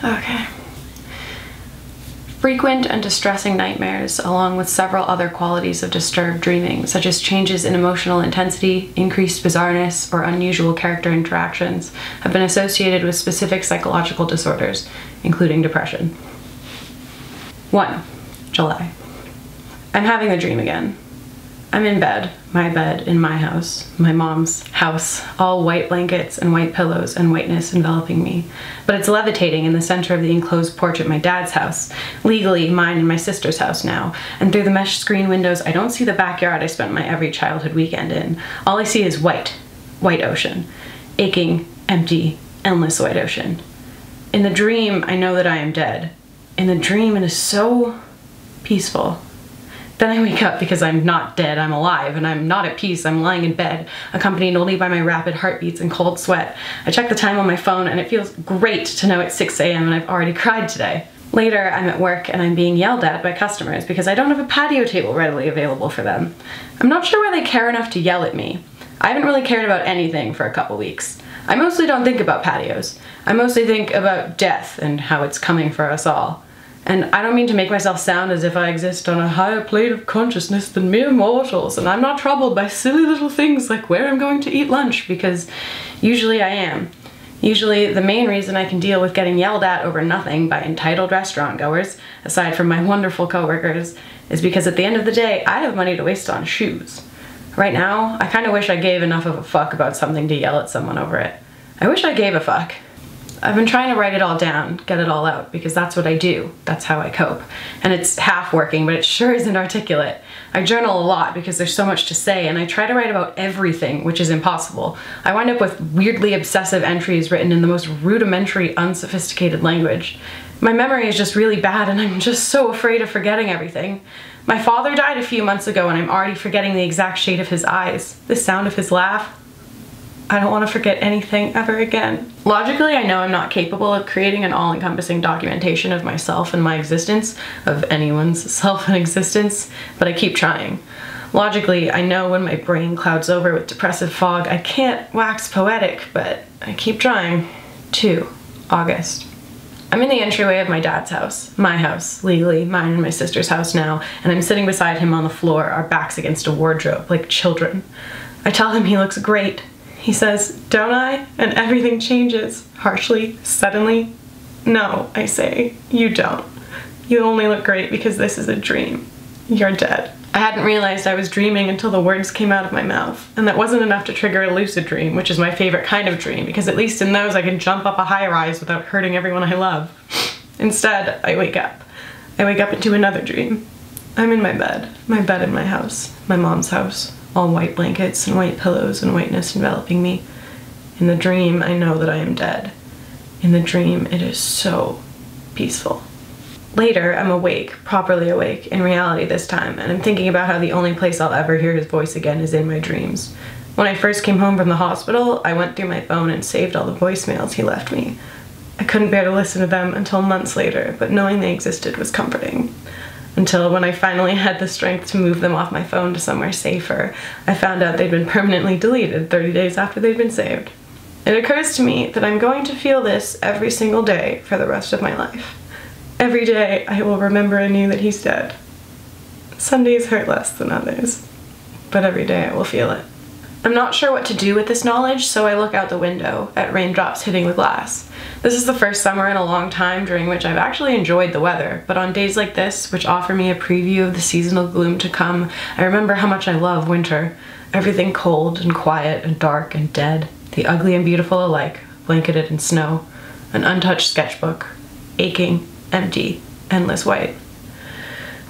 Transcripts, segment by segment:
Okay. Frequent and distressing nightmares, along with several other qualities of disturbed dreaming, such as changes in emotional intensity, increased bizarreness, or unusual character interactions, have been associated with specific psychological disorders, including depression. 1. July. I'm having a dream again. I'm in bed in my house, my mom's house, all white blankets and white pillows and whiteness enveloping me. But it's levitating in the center of the enclosed porch at my dad's house, legally mine and my sister's house now, and through the mesh screen windows I don't see the backyard I spent my every childhood weekend in. All I see is white ocean, aching, empty, endless white ocean. In the dream, I know that I am dead. In the dream, it is so peaceful. Then I wake up because I'm not dead, I'm alive, and I'm not at peace. I'm lying in bed, accompanied only by my rapid heartbeats and cold sweat. I check the time on my phone and it feels great to know it's 6 a.m. and I've already cried today. Later, I'm at work and I'm being yelled at by customers because I don't have a patio table readily available for them. I'm not sure why they care enough to yell at me. I haven't really cared about anything for a couple weeks. I mostly don't think about patios. I mostly think about death and how it's coming for us all. And I don't mean to make myself sound as if I exist on a higher plane of consciousness than mere mortals, and I'm not troubled by silly little things like where I'm going to eat lunch, because usually I am. Usually the main reason I can deal with getting yelled at over nothing by entitled restaurant goers, aside from my wonderful coworkers, is because at the end of the day, I have money to waste on shoes. Right now, I kind of wish I gave enough of a fuck about something to yell at someone over it. I wish I gave a fuck. I've been trying to write it all down, get it all out, because that's what I do. That's how I cope. And it's half working, but it sure isn't articulate. I journal a lot because there's so much to say, and I try to write about everything, which is impossible. I wind up with weirdly obsessive entries written in the most rudimentary, unsophisticated language. My memory is just really bad, and I'm just so afraid of forgetting everything. My father died a few months ago, and I'm already forgetting the exact shade of his eyes, the sound of his laugh. I don't want to forget anything ever again. Logically, I know I'm not capable of creating an all-encompassing documentation of myself and my existence, of anyone's self and existence, but I keep trying. Logically, I know when my brain clouds over with depressive fog, I can't wax poetic, but I keep trying. 2. August. I'm in the entryway of my dad's house, my house, legally, mine and my sister's house now, and I'm sitting beside him on the floor, our backs against a wardrobe, like children. I tell him he looks great. He says, "Don't I?" And everything changes, harshly, suddenly. "No," I say, "you don't. You only look great because this is a dream. You're dead." I hadn't realized I was dreaming until the words came out of my mouth, and that wasn't enough to trigger a lucid dream, which is my favorite kind of dream, because at least in those I can jump up a high-rise without hurting everyone I love. Instead, I wake up. I wake up into another dream. I'm in my bed in my house, my mom's house. All white blankets and white pillows and whiteness enveloping me. In the dream, I know that I am dead. In the dream, it is so peaceful. Later, I'm awake, properly awake, in reality this time, and I'm thinking about how the only place I'll ever hear his voice again is in my dreams. When I first came home from the hospital, I went through my phone and saved all the voicemails he left me. I couldn't bear to listen to them until months later, but knowing they existed was comforting. Until when I finally had the strength to move them off my phone to somewhere safer, I found out they'd been permanently deleted 30 days after they'd been saved. It occurs to me that I'm going to feel this every single day for the rest of my life. Every day I will remember anew that he's dead. Some days hurt less than others, but every day I will feel it. I'm not sure what to do with this knowledge, so I look out the window at raindrops hitting the glass. This is the first summer in a long time during which I've actually enjoyed the weather, but on days like this, which offer me a preview of the seasonal gloom to come, I remember how much I love winter. Everything cold and quiet and dark and dead, the ugly and beautiful alike, blanketed in snow, an untouched sketchbook, aching, empty, endless white.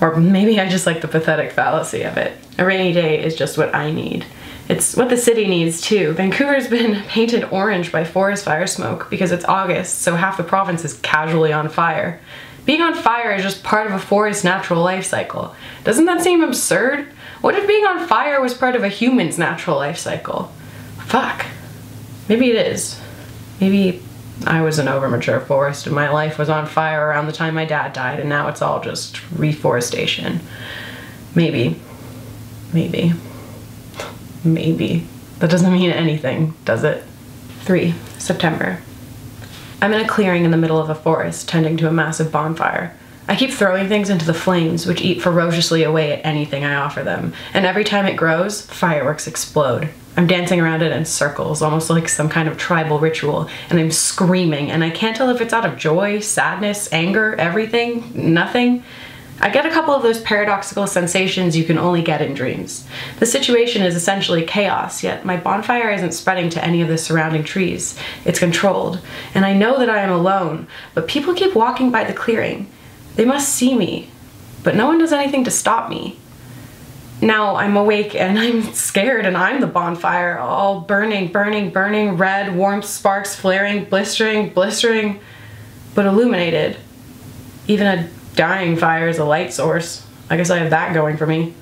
Or maybe I just like the pathetic fallacy of it. A rainy day is just what I need. It's what the city needs too. Vancouver's been painted orange by forest fire smoke because it's August, so half the province is casually on fire. Being on fire is just part of a forest's natural life cycle. Doesn't that seem absurd? What if being on fire was part of a human's natural life cycle? Fuck. Maybe it is. Maybe I was an overmature forest and my life was on fire around the time my dad died, and now it's all just reforestation. Maybe. Maybe. Maybe. That doesn't mean anything, does it? 3. September. I'm in a clearing in the middle of a forest, tending to a massive bonfire. I keep throwing things into the flames, which eat ferociously away at anything I offer them, and every time it grows, fireworks explode. I'm dancing around it in circles, almost like some kind of tribal ritual, and I'm screaming, and I can't tell if it's out of joy, sadness, anger, everything, nothing. I get a couple of those paradoxical sensations you can only get in dreams. The situation is essentially chaos, yet my bonfire isn't spreading to any of the surrounding trees. It's controlled, and I know that I am alone, but people keep walking by the clearing. They must see me, but no one does anything to stop me. Now I'm awake and I'm scared, and I'm the bonfire, all burning, burning, burning, red, warmth, sparks, flaring, blistering, blistering, but illuminated. Even a dying fire is a light source. I guess I have that going for me.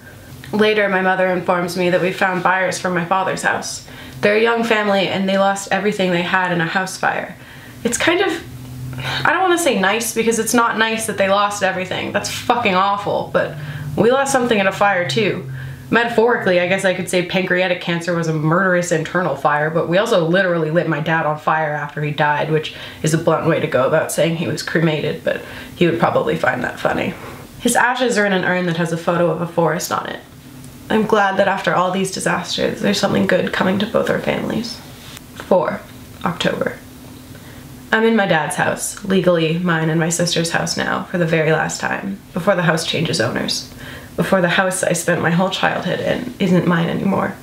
Later, my mother informs me that we found buyers for my father's house. They're a young family and they lost everything they had in a house fire. It's kind of, I don't want to say nice, because it's not nice that they lost everything. That's fucking awful, but we lost something in a fire too. Metaphorically, I guess I could say pancreatic cancer was a murderous internal fire, but we also literally lit my dad on fire after he died, which is a blunt way to go about saying he was cremated, but he would probably find that funny. His ashes are in an urn that has a photo of a forest on it. I'm glad that after all these disasters, there's something good coming to both our families. 4. October. I'm in my dad's house, legally mine and my sister's house now, for the very last time, before the house changes owners. Before the house I spent my whole childhood in isn't mine anymore.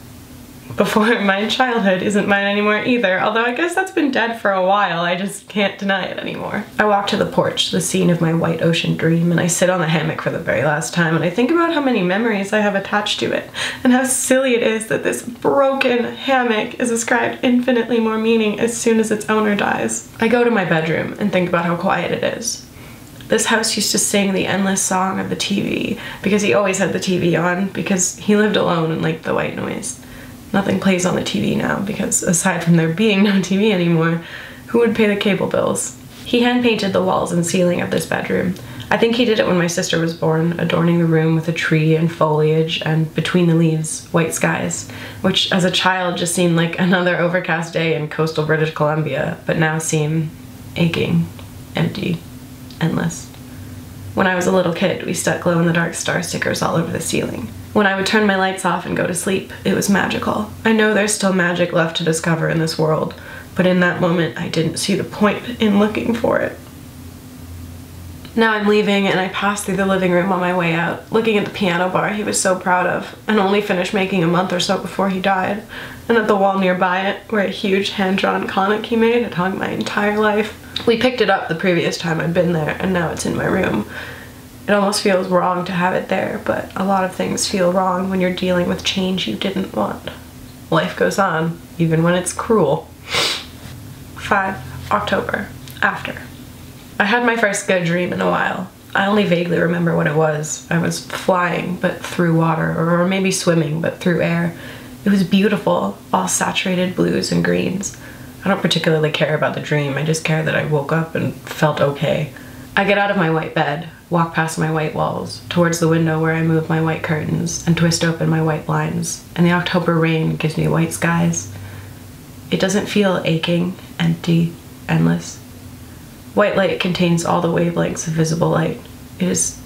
Before my childhood isn't mine anymore either, although I guess that's been dead for a while, I just can't deny it anymore. I walk to the porch, the scene of my white ocean dream, and I sit on the hammock for the very last time, and I think about how many memories I have attached to it, and how silly it is that this broken hammock is ascribed infinitely more meaning as soon as its owner dies. I go to my bedroom and think about how quiet it is. This house used to sing the endless song of the TV, because he always had the TV on, because he lived alone and liked the white noise. Nothing plays on the TV now, because aside from there being no TV anymore, who would pay the cable bills? He hand-painted the walls and ceiling of this bedroom. I think he did it when my sister was born, adorning the room with a tree and foliage, and between the leaves, white skies, which as a child just seemed like another overcast day in coastal British Columbia, but now seem aching, empty, endless. When I was a little kid, we stuck glow-in-the-dark star stickers all over the ceiling. When I would turn my lights off and go to sleep, it was magical. I know there's still magic left to discover in this world, but in that moment, I didn't see the point in looking for it. Now I'm leaving, and I pass through the living room on my way out, looking at the piano bar he was so proud of, and only finished making a month or so before he died, and at the wall nearby it, where a huge hand-drawn comic he made had hung my entire life. We picked it up the previous time I'd been there, and now it's in my room. It almost feels wrong to have it there, but a lot of things feel wrong when you're dealing with change you didn't want. Life goes on, even when it's cruel. 5. October. After. I had my first good dream in a while. I only vaguely remember what it was. I was flying, but through water, or maybe swimming, but through air. It was beautiful, all saturated blues and greens. I don't particularly care about the dream, I just care that I woke up and felt okay. I get out of my white bed, walk past my white walls, towards the window where I move my white curtains, and twist open my white blinds, and the October rain gives me white skies. It doesn't feel aching, empty, endless. White light contains all the wavelengths of visible light. It is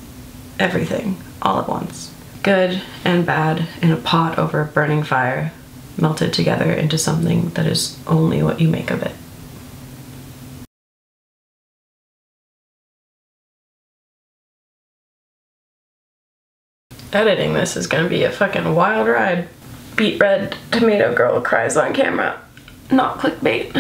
everything, all at once. Good and bad in a pot over a burning fire, melted together into something that is only what you make of it. Editing this is gonna be a fucking wild ride. Beet red tomato girl cries on camera. Not clickbait.